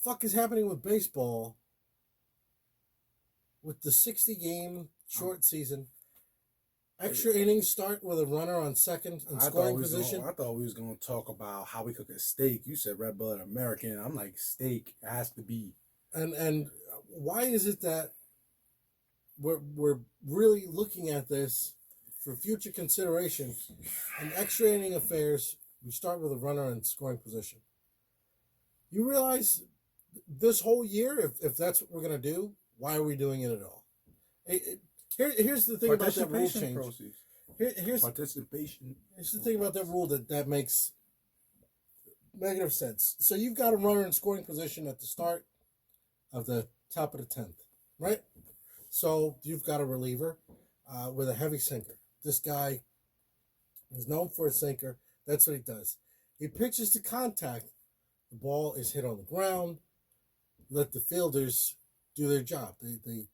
fuck is happening with baseball with the 60-game short season? Extra innings start with a runner on second in scoring position. I thought we was going to talk about how we cook a steak. You said red blooded American. I'm like, steak has to be. And why is it that we're really looking at this for future consideration? In extra inning affairs, we start with a runner in scoring position. You realize this whole year, if that's what we're going to do, why are we doing it at all? Here's the thing about that rule change. Here's Participation. Here's the thing about that rule that makes negative sense. So you've got a runner in scoring position at the start of the top of the 10th, right? So you've got a reliever with a heavy sinker. This guy is known for a sinker. That's what he does. He pitches to contact. The ball is hit on the ground. Let the fielders do their job. They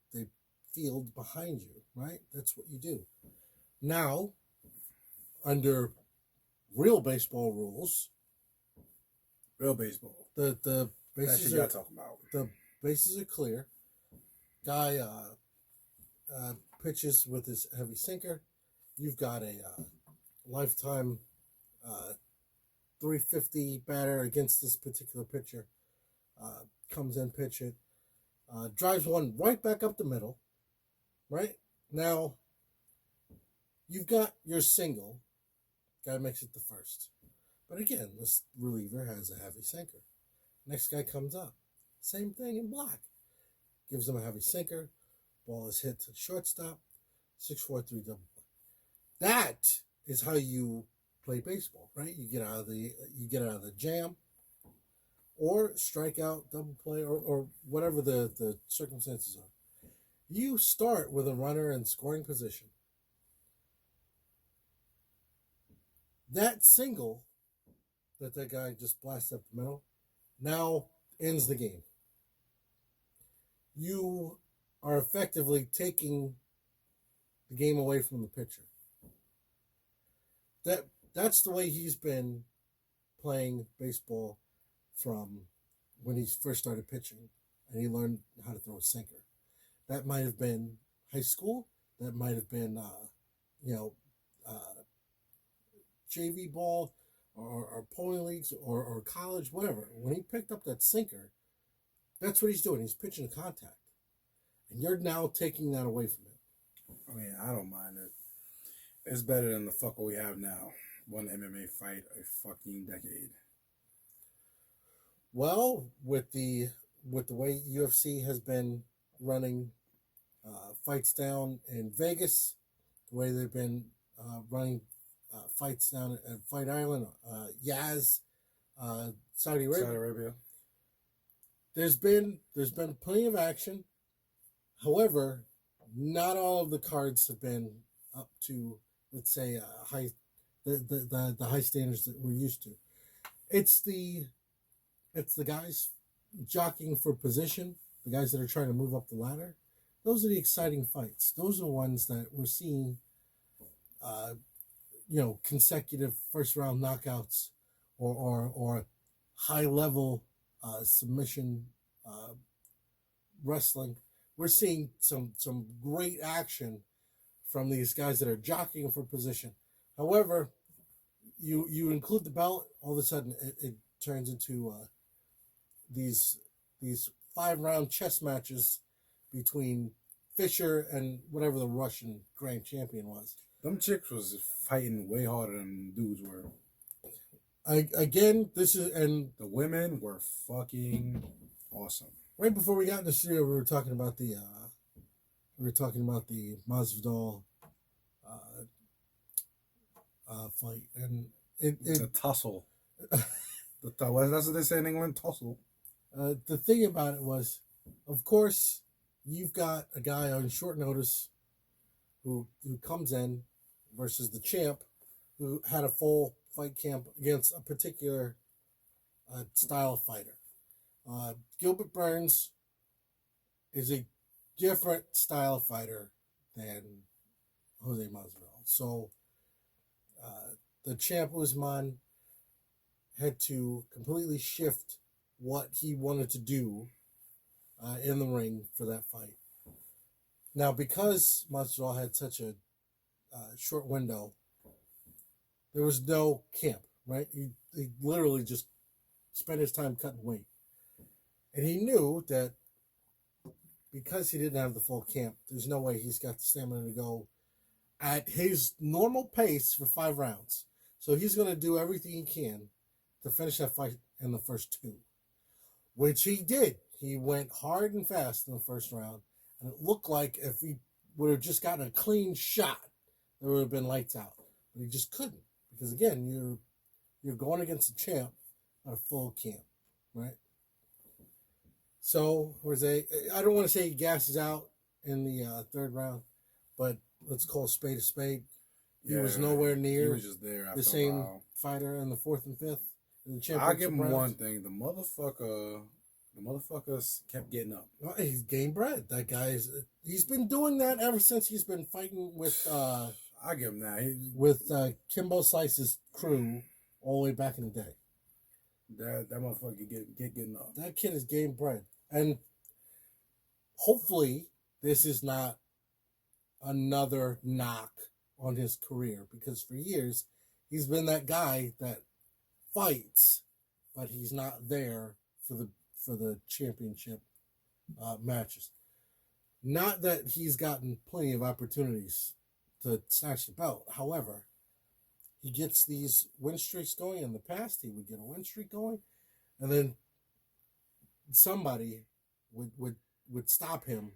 field behind you, right? That's what you do. Now, under real baseball rules, the bases are talking about. The bases are clear. Guy pitches with his heavy sinker. You've got a lifetime 350 batter against this particular pitcher. Comes in, pitch it, drives one right back up the middle. Right? Now, you've got your single. Guy makes it the first. But again, this reliever has a heavy sinker. Next guy comes up. Same thing in black. Gives him a heavy sinker. Ball is hit to shortstop. 6-4-3 double play. That is how you play baseball, right? You get out of the jam, or strikeout, double play, or whatever the circumstances are. You start with a runner in scoring position. That single that guy just blasted up the middle now ends the game. You are effectively taking the game away from the pitcher. That's the way he's been playing baseball from when he first started pitching, and he learned how to throw a sinker. That might have been high school. That might have been, JV ball or polo leagues or college, whatever. When he picked up that sinker, that's what he's doing. He's pitching to contact. And you're now taking that away from him. I mean, I don't mind it. It's better than the fuck we have now. One MMA fight a fucking decade. Well, with the way UFC has been running fights down in Vegas, the way they've been running fights down at Fight Island, Yaz, Saudi Arabia. There's been plenty of action. However, not all of the cards have been up to, let's say, the high standards that we're used to. It's the guys jockeying for position, the guys that are trying to move up the ladder. Those are the exciting fights. Those are the ones that we're seeing, consecutive first round knockouts or high level submission wrestling. We're seeing some great action from these guys that are jockeying for position. However, you include the belt, all of a sudden it turns into these 5-round chess matches between Fischer and whatever the Russian grand champion was. Them chicks was fighting way harder than dudes were. Again, and the women were fucking awesome. Right before we got in the studio, we were talking about the Masvidal fight, and the tussle. That's what they say in England, tussle. The thing about it was, of course, you've got a guy on short notice who comes in versus the champ, who had a full fight camp against a particular style fighter. Gilbert Burns is a different style fighter than Jose Masvidal. So the champ Usman had to completely shift what he wanted to do in the ring for that fight. Now, because Masvidal had such a short window, there was no camp, right? He literally just spent his time cutting weight. And he knew that because he didn't have the full camp, there's no way he's got the stamina to go at his normal pace for 5 rounds. So he's going to do everything he can to finish that fight in the first 2, which he did. He went hard and fast in the first round, and it looked like if he would have just gotten a clean shot, there would have been lights out. But he just couldn't, because again, you're going against a champ at a full camp, right? So I don't want to say he gasses out in the 3rd round, but let's call a spade. He was nowhere near. He was just there after the same fighter in the 4th and 5th. In the I'll give him one thing: the motherfuckers kept getting up. Well, he's game bred. That he's been doing that ever since he's been fighting with. I give him that. With Kimbo Slice's crew all the way back in the day. That motherfucker getting up. That kid is game bred, and hopefully this is not another knock on his career, because for years he's been that guy that fights, but he's not there for the championship matches. Not that he's gotten plenty of opportunities to snatch the belt. However, he gets these win streaks going. In the past, he would get a win streak going, and then somebody would stop him.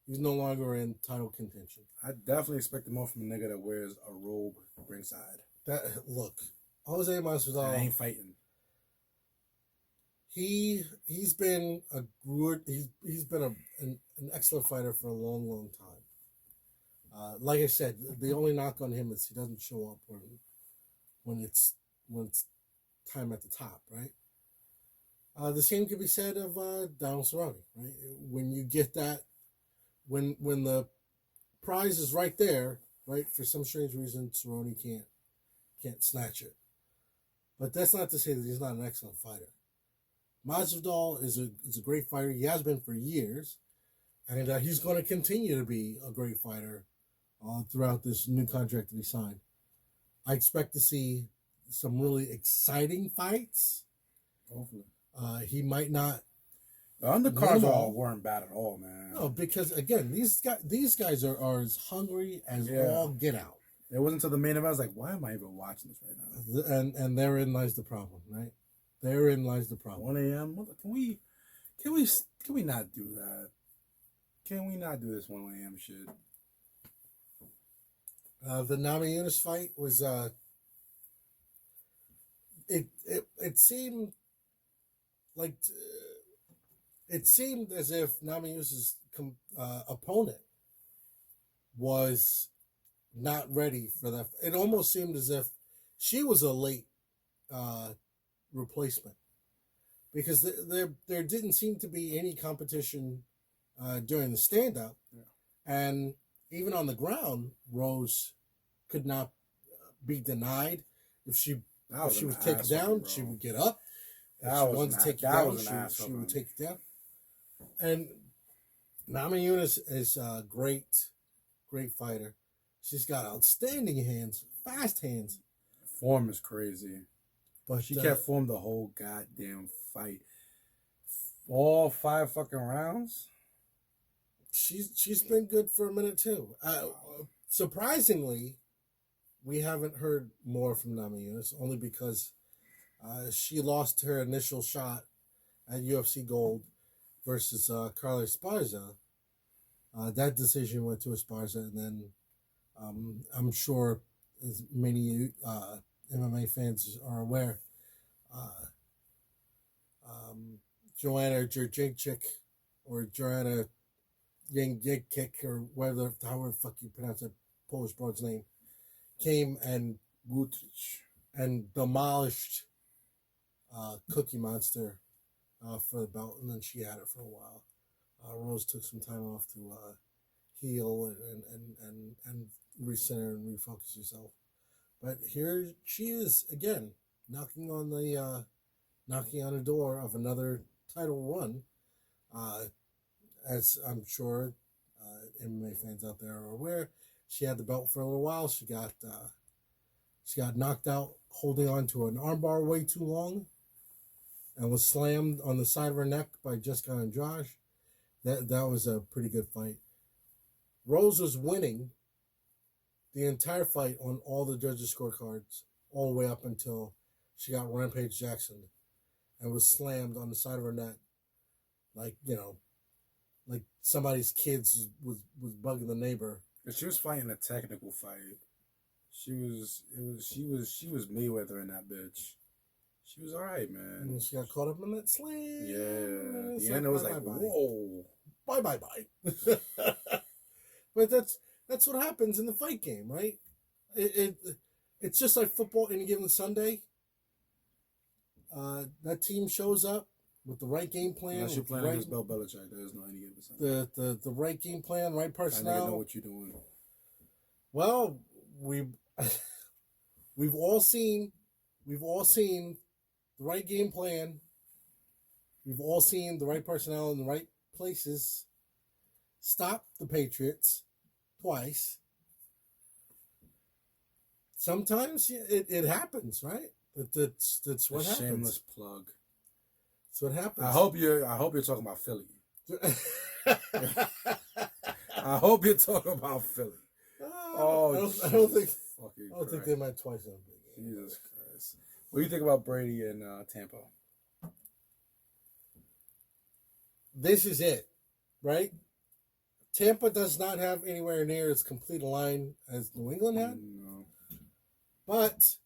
He's no longer in title contention. I definitely expect more from a nigga that wears a robe ringside. Look, Jose Masvidal. I ain't fighting. He's been he's been an excellent fighter for a long time. Like I said, the only knock on him is he doesn't show up when it's time at the top, right? The same could be said of Donald Cerrone, right? When you get that, when the prize is right there, right? For some strange reason, Cerrone can't snatch it. But that's not to say that he's not an excellent fighter. Masvidal is a great fighter. He has been for years, and he's going to continue to be a great fighter throughout this new contract that he signed. I expect to see some really exciting fights. Hopefully. He might not. The undercards weren't bad at all, man. No, because again, these guys are as hungry as all get out. It wasn't until the main event I was like, why am I even watching this right now? And therein lies the problem, right? Therein lies the problem. 1 a.m. Can we not do that? Can we not do this 1 a.m. shit? The Namajunas fight was it seemed like it seemed as if Namajunas' opponent was not ready for that. It almost seemed as if she was a late replacement, because there didn't seem to be any competition during the stand-up, and even on the ground, Rose could not be denied. If she was taken down, she would get up. If she wanted to take you down, she would take you down. And Namajunas is a great fighter. She's got outstanding hands, fast hands. Form is crazy. But she kept form the whole goddamn fight. All 5 fucking rounds. She's been good for a minute too. Surprisingly, we haven't heard more from Namajunas, only because she lost her initial shot at UFC Gold versus Carla Esparza. That decision went to Esparza, and then I'm sure as many MMA fans are aware, Joanna Jędrzejczyk, or Joanna Jędrzejczyk, or however the fuck you pronounce that Polish broad's name, came and demolished Cookie Monster for the belt, and then she had it for a while. Rose took some time off to heal and recenter and refocus herself. But here she is again, knocking on the door of another title run. As I'm sure MMA fans out there are aware, she had the belt for a little while. She got knocked out holding on to an armbar way too long, and was slammed on the side of her neck by Jessica Andrade. That was a pretty good fight. Rose was winning the entire fight on all the judges' scorecards, all the way up until she got Rampage Jackson and was slammed on the side of her neck, like like somebody's kids was bugging the neighbor. She was fighting a technical fight. She was Mayweather in that bitch. She was alright, man. And she got caught up in that slam. Yeah. The end, it was like, whoa. Bye. But that's what happens in the fight game, right? It's just like football any given Sunday. That team shows up with the right game plan. Unless you're playing against Bill Belichick, there is no any given Sunday. The right game plan, right personnel. I know what you're doing. Well, we've all seen the right game plan. We've all seen the right personnel in the right places stop the Patriots twice. Sometimes it happens, right? That's what happens. Shameless plug. That's what happens. I hope you're talking about Philly. I hope you're talking about Philly. I don't think they might twice on big game. Jesus Christ. What do you think about Brady and Tampa? This is it, right? Tampa does not have anywhere near as complete a line as New England had. No. But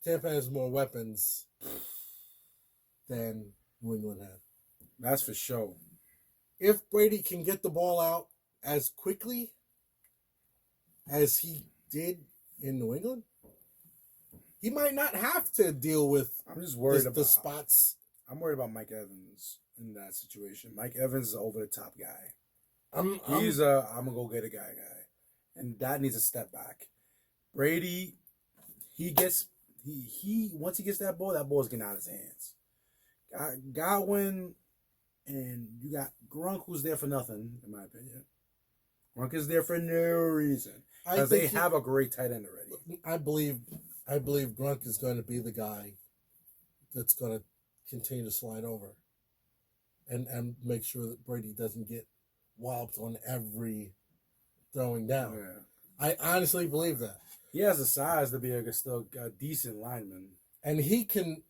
Tampa has more weapons than New England had. That's for sure. If Brady can get the ball out as quickly as he did in New England, he might not have to deal with I'm just worried about the spots. I'm worried about Mike Evans in that situation. Mike Evans is an over the top guy. I'm gonna go get a guy, and that needs a step back. Brady, he once he gets that ball's getting out of his hands. Godwin, and you got Gronk, who's there for nothing, in my opinion. Gronk is there for no reason because they have a great tight end already. I believe Gronk is going to be the guy that's going to continue to slide over, and make sure that Brady doesn't get walloped on every throwing down. Yeah. I honestly believe that. He has the size to be a decent lineman, and he can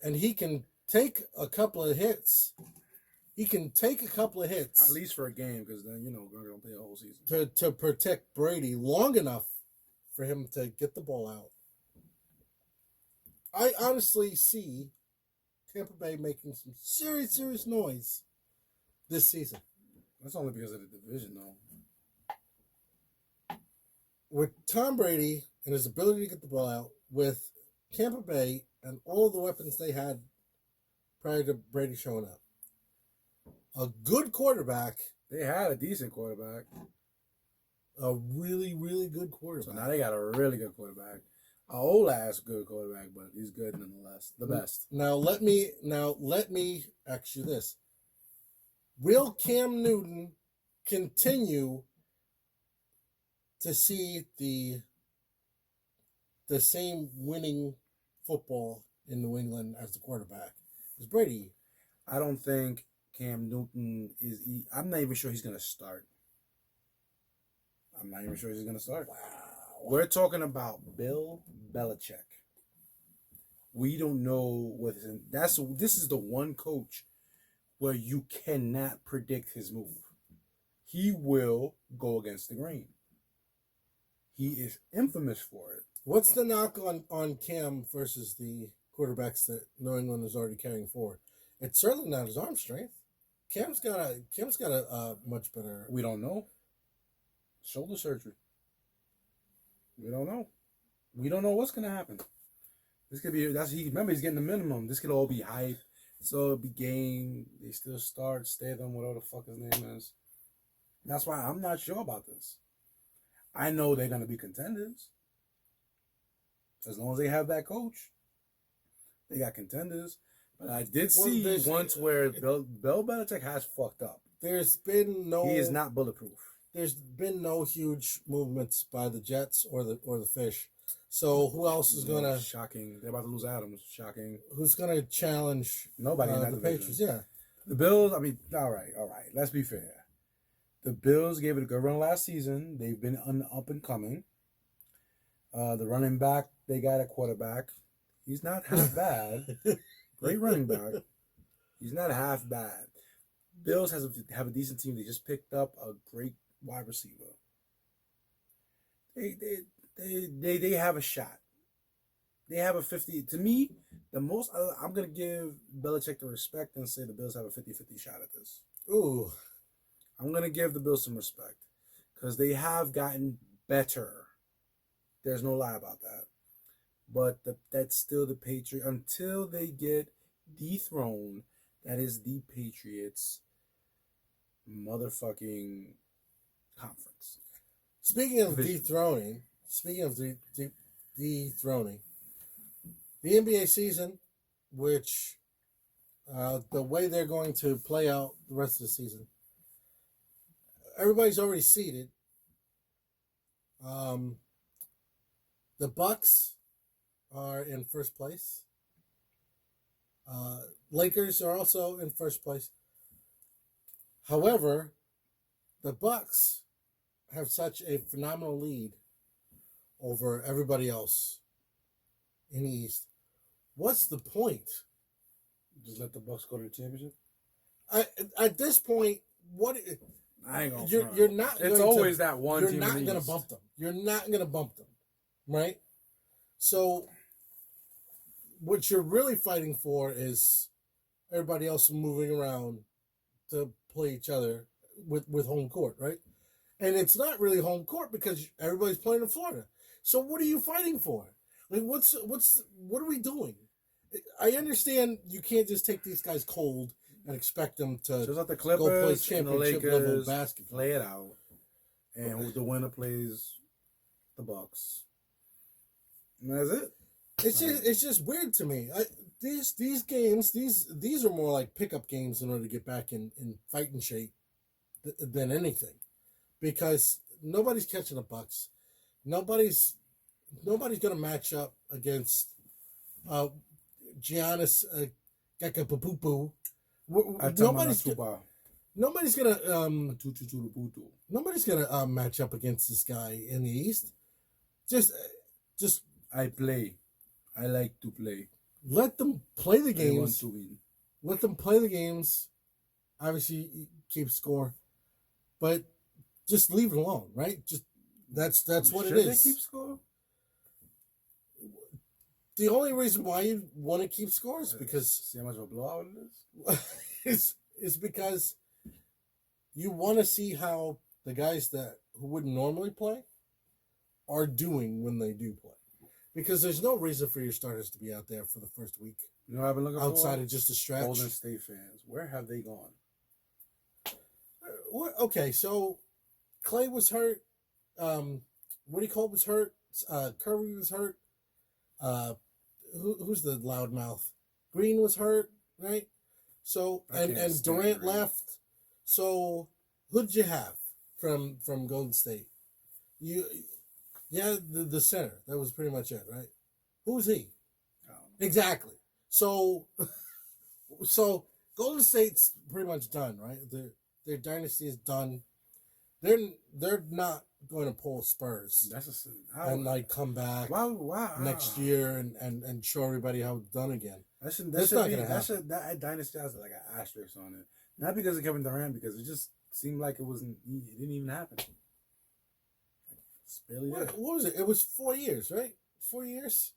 take a couple of hits. He can take a couple of hits at least for a game, because then Gronk don't play a whole season to protect Brady long enough for him to get the ball out. I honestly see Tampa Bay making some serious noise this season. That's only because of the division, though. With Tom Brady and his ability to get the ball out, with Tampa Bay and all the weapons they had prior to Brady showing up, a good quarterback. They had a decent quarterback. A really good quarterback. So now they got a really good quarterback. An old ass good quarterback, but he's good nonetheless. The best. Now let me ask you this. Will Cam Newton continue to see the same winning football in New England as the quarterback as Brady? I don't think Cam Newton is. I'm not even sure he's going to start. Wow. We're talking about Bill Belichick. We don't know what this is the one coach where you cannot predict his move. He will go against the grain. He is infamous for it. What's the knock on Cam versus the quarterbacks that New England is already carrying forward? It's certainly not his arm strength. Cam's got a much better. We don't know. Shoulder surgery. We don't know. We don't know what's gonna happen. This could be remember he's getting the minimum. This could all be hype. So it'll be game. They still stay them, whatever the fuck his name is. That's why I'm not sure about this. I know they're gonna be contenders. As long as they have that coach. They got contenders. But I did Well, see there's- once where Bill Belichick has fucked up. There's been no. He is not bulletproof. There's been no huge movements by the Jets or the Fish. So who else is gonna? Shocking. They're about to lose Adams. Shocking. Who's gonna challenge Nobody in that the division. Patriots? Yeah. The Bills, I mean, all right. Let's be fair. The Bills gave it a good run last season. They've been up and coming. The running back, they got a quarterback. He's not half bad. Great running back. He's not half bad. Bills have a decent team. They just picked up a great wide receiver. They have a shot. They have a 50. To me, the most I'm gonna give Belichick the respect and say the Bills have a 50-50 shot at this. Ooh. I'm gonna give the Bills some respect because they have gotten better. There's no lie about that. But that's still the Patriots until they get dethroned. That is the Patriots motherfucking conference. Speaking of Division. dethroning, the NBA season, which the way they're going to play out the rest of the season, everybody's already seeded. The Bucks are in first place. Lakers are also in first place. However, the Bucks have such a phenomenal lead over everybody else in the East. What's the point? Just let the Bucks go to the championship. At this point, what I ain't gonna. you're not. It's going always to, that one. You're team not in the going to East. bump them. You're not going to bump them, right? So, what you're really fighting for is everybody else moving around to play each other with home court, right? And it's not really home court because everybody's playing in Florida. So what are you fighting for? Like, what are we doing? I understand you can't just take these guys cold and expect them to Just let the go play Clippers and the championship level Lakers basketball. play it out, and the winner plays the Bucks. And that's it. It's just weird to me. These games these are more like pickup games in order to get back in fighting shape than anything, because nobody's catching the Bucks. Nobody's gonna match up against Giannis Gakapapupu. Nobody's gonna match up against this guy in the East. Just I like to play. let them play the I want games. to win. Let them play the games. Obviously, keep score, but just leave it alone, right? Just that's what Should it is. they keep score? The only reason why you want to keep score is because See how much of a blowout it is? is because you want to see how the guys who wouldn't normally play are doing when they do play. Because there's no reason for your starters to be out there for the first week You know what I've been looking outside for? of just a stretch. Golden State fans. Where have they gone? Okay, so Clay was hurt. Woody Cole was hurt. Curry was hurt. Who's the loudmouth? Green was hurt, right? So I can't and stand Durant Green. left. So who did you have from Golden State? The center. That was pretty much it, right? Who was he? Exactly. So Golden State's pretty much done, right? Their dynasty is done. They're not going to pull Spurs That's and like come back Wow. next year and show everybody how it's done again. That That's should not be gonna happen. that dynasty has like an asterisk on it. Not because of Kevin Durant, because it just seemed like it didn't even happen. It's barely there. What was it? It was 4 years, right? 4 years.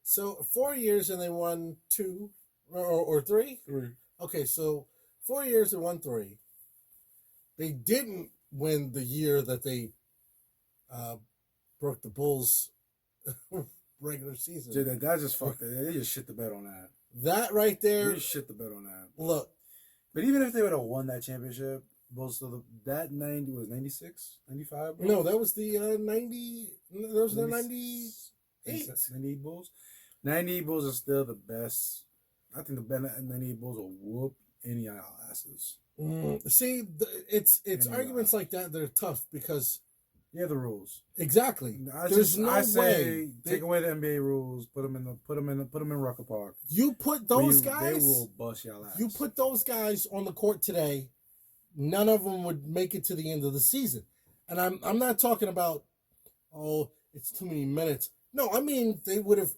So 4 years and they won 2 or 3. 3. Okay, so 4 years and won 3. They didn't win the year that they broke the Bulls' regular season. Dude, that just fucked it. They just shit the bed on that. That right They there. just shit the bed on that. Look, But even if they would have won that championship, Bulls still that 90 was 96, 95. no, that was the 90. That was the 98. 98 Bulls. 98 Bulls are still the best I think the NBA Bulls will whoop any of y'all asses. See, it's Any arguments like that that are tough because Yeah, the rules. exactly. There's no I say way take away the NBA rules, put them in Rucker Park. you put those They guys. will bust y'all ass. You put those guys on the court today, none of them would make it to the end of the season. And I'm not talking about, oh, it's too many minutes. No, I mean they would have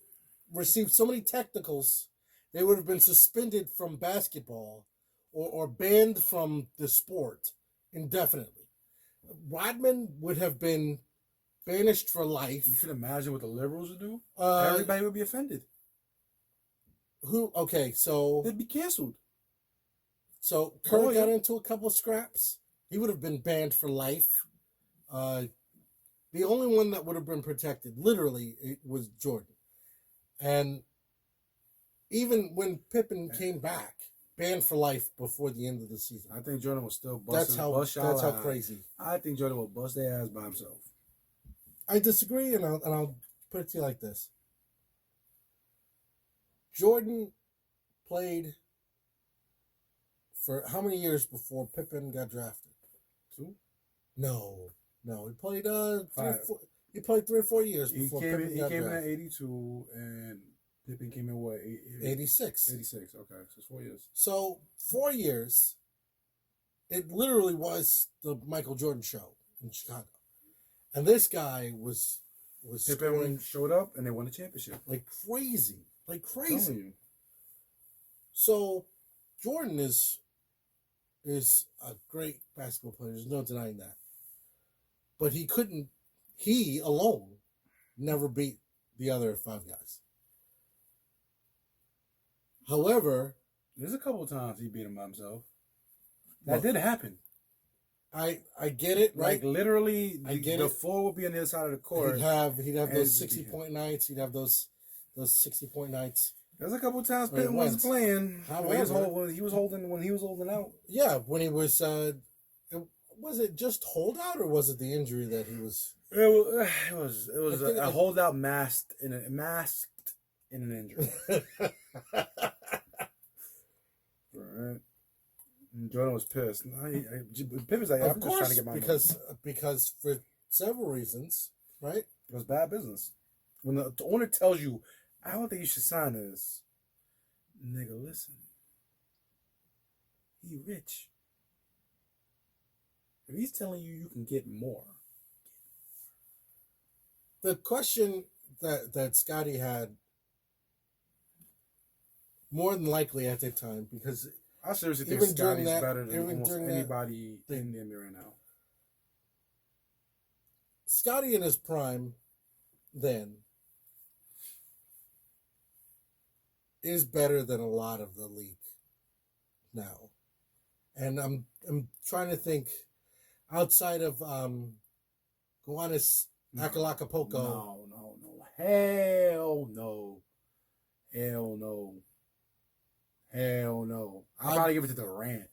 received so many technicals, they would have been suspended from basketball or banned from the sport indefinitely. Rodman would have been banished for life. You can imagine what the liberals would do. Uh, Everybody would be offended. Okay, so They'd be canceled. Kerr Oh, got yeah. into a couple of scraps. He would have been banned for life. The only one that would have been protected, literally, it was Jordan. And even when Pippen came back, banned for life before the end of the season. I think Jordan will still That's bust y'all how ass. crazy. I think Jordan will bust their ass by himself. I disagree, and I'll put it to you like this: Jordan played for how many years before Pippen got drafted? 2? No. He played 3 or 5. 4. He played 3 or 4 years He before came Pippen in. He got came in drafted. at 82, and Pippen came in what? 86. 86. Okay, so it's 4 years. So 4 years, it literally was the Michael Jordan show in Chicago, and this guy was Pippen scoring showed up, and they won the championship. like crazy. I'm telling you. So Jordan is a great basketball player. There's no denying that. But he alone never beat the other 5 guys. However, There's a couple of times he beat him by himself. That Well, did happen. I get it, right? Like literally, I get the it. 4 would be on the other side of the court. He'd have and those just be 60-point nights. He'd have those 60-point nights. There's a couple of times When he Pippen wasn't wins. playing. However- when he was holding out. Yeah, when he was was it just holdout or was it the injury that he was? It was I think a holdout masked in an injury. Right. And Jordan was pissed. Pippen's like, Of I'm just trying to course, get my money. because for several reasons, right? It was bad business. When the owner tells you, I don't think you should sign this, nigga, listen. He rich. If he's telling you you can get more, The question that Scotty had more than likely at that time, because I seriously think Even during Scotty's that- better than even almost during that anybody thing. in the NBA right now. Scotty in his prime then is better than a lot of the league now. And I'm trying to think outside of Gowanus Akalakapoko. No. Hell no. I'll probably give it to Durant,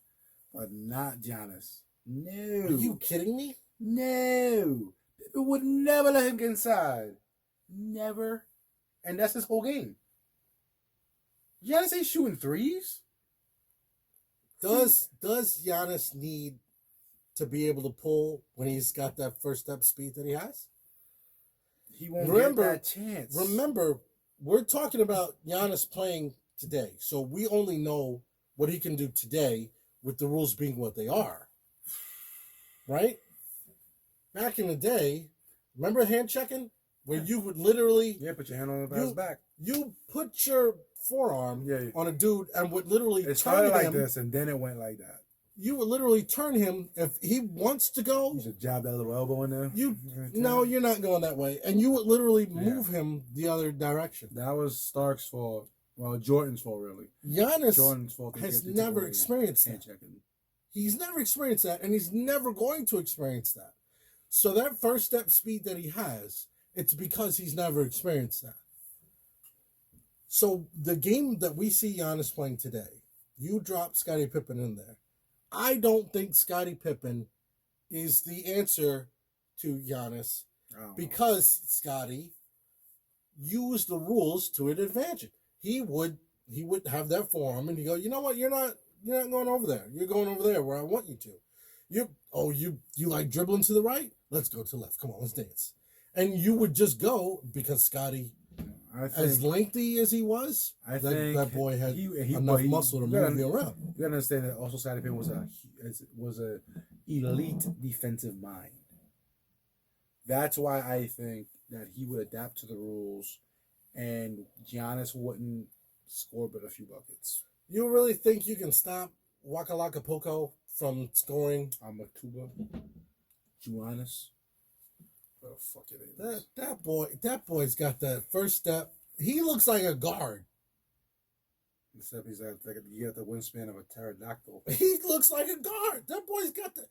but not Giannis. No. Are you kidding me? No. It would never let him get inside. Never. And that's his whole game. Giannis ain't shooting threes. Does Giannis need to be able to pull when he's got that first step speed that he has? He won't Remember- get that chance. Remember, we're talking about Giannis playing today, so we only know what he can do today with the rules being what they are. Right? Back in the day, remember hand checking? Where you would literally Yeah, put your hand on the guy's back. you put your forearm Yeah. on a dude and would literally It turn started like him. this, and then it went like that. You would literally turn him if he wants to go. You should jab that little elbow in there. No, you're not going that way, and you would literally move him the other direction. That was Stark's fault. Well, Jordan's fault, really. Giannis Jordan's fault. has never experienced hand that. checking. He's never experienced that, and he's never going to experience that. So that first step speed that he has, it's because he's never experienced that. So the game that we see Giannis playing today, you drop Scottie Pippen in there. I don't think Scottie Pippen is the answer to Giannis because Scottie used the rules to an advantage. He would he would have that forearm, and he go, you know what? You're not going over there. You're going over there where I want you to. You like dribbling to the right? Let's go to the left. Come on, let's dance. And you would just go because Scotty, as lengthy as he was, that boy had enough muscle to move you around. You gotta understand that also Scottie Pippen was a elite defensive mind. That's why I think that he would adapt to the rules, and Giannis wouldn't score but a few buckets. You really think you can stop Waka Laka Poco from scoring? Amatuba, Giannis. What the fuck it is? That boy's got the first step. He looks like a guard. Except he's got the wingspan of a pterodactyl. He looks like a guard. That boy's got the.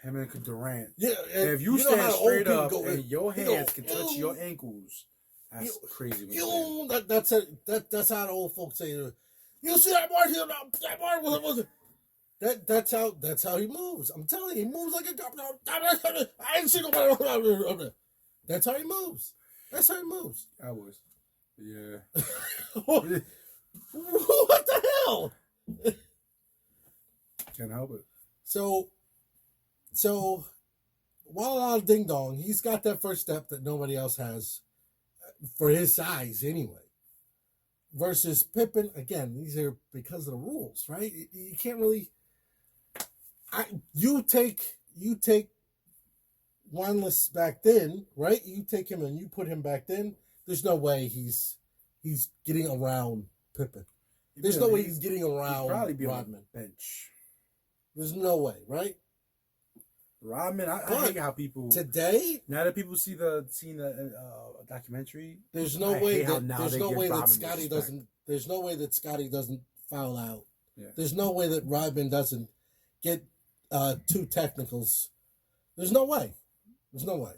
Him and Durant. Yeah, and if you stand straight up and your hands can touch your ankles, that's crazy. That's how the old folks say it. You see that boy here now? That boy that's how he moves. I'm telling you, he moves like a guard. I ain't seen nobody. That's how he moves. That's how he moves. I was. Yeah. What the hell? Can't help it. So, while Ding Dong, he's got that first step that nobody else has for his size anyway. Versus Pippen, again, these are because of the rules, right? You can't really. You take Wanless back then, right? You take him and you put him back then. There's no way he's getting around Pippen. There's no way he's getting around probably be Rodman. On the bench. There's no way, right? Rodman, I hate how people today. Now that people seen the documentary, there's no way that Scotty doesn't. There's no way that Scotty doesn't foul out. Yeah. There's no way that Rodman doesn't get 2 technicals. There's no way. There's no way.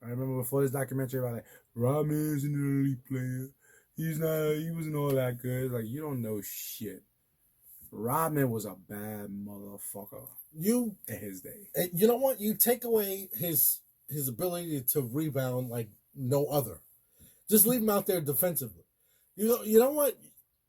I remember before this documentary about like Rodman is an elite player. He wasn't all that good. Like, you don't know shit. Rodman was a bad motherfucker. In his day. You know what? You take away his ability to rebound like no other. Just leave him out there defensively. You know what?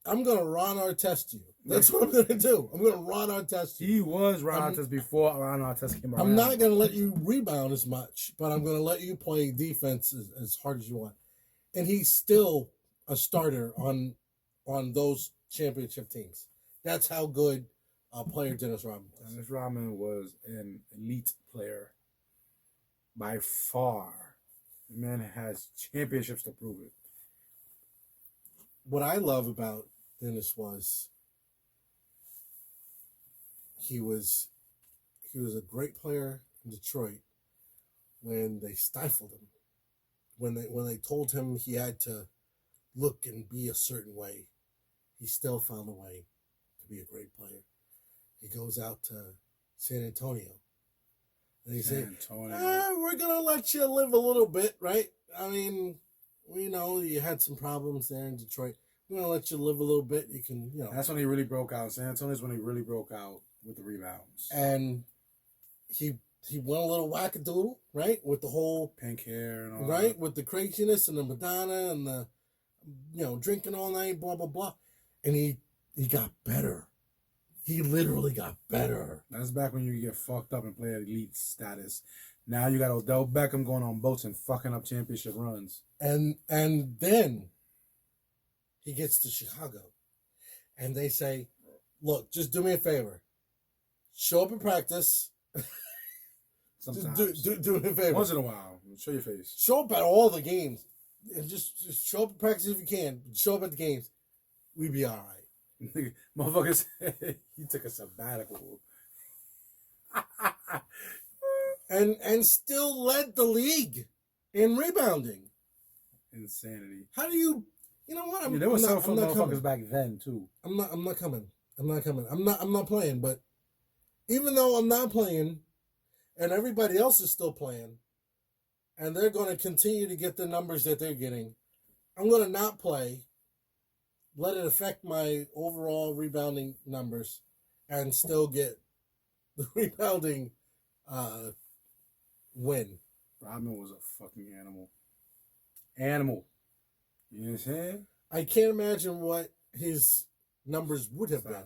I'm gonna Ron Artest you. That's what I'm gonna do. I'm gonna Ron Artest you. He was Ron Artest before Ron Artest came around. I'm not gonna let you rebound as much, but I'm gonna let you play defense as hard as you want. And he's still a starter on those championship teams. That's how good a player Dennis Rodman was. Dennis Rodman was an elite player by far. The man has championships to prove it. What I love about Dennis was he was a great player in Detroit when they stifled him. When they told him he had to look and be a certain way, he still found a way to be a great player. He goes out to San Antonio. And they say, we're going to let you live a little bit, right? I mean, we know you had some problems there in Detroit. We're going to let you live a little bit. You can, That's when he really broke out. San Antonio is when he really broke out with the rebounds. And he went a little wackadoodle, right? With the whole pink hair and all right? that. With the craziness and the Madonna and the, drinking all night, blah, blah, blah. And he got better. He literally got better. That's back when you get fucked up and play at elite status. Now you got Odell Beckham going on boats and fucking up championship runs. And then he gets to Chicago. And they say, look, just do me a favor. Show up in practice. Sometimes. Just do me a favor. Once in a while. Show your face. Show up at all the games. And just show up in practice if you can. Show up at the games. We'd be all right. Motherfuckers, he took a sabbatical. and still led the league in rebounding. Insanity. How do you know what? There was some motherfuckers back then too. I'm not coming. I'm not playing, but even though I'm not playing and everybody else is still playing and they're going to continue to get the numbers that they're getting, I'm going to not play. Let it affect my overall rebounding numbers and still get the rebounding win. Rodman was a fucking animal. Animal. You know what I'm saying? I can't imagine what his numbers would have Stop. been.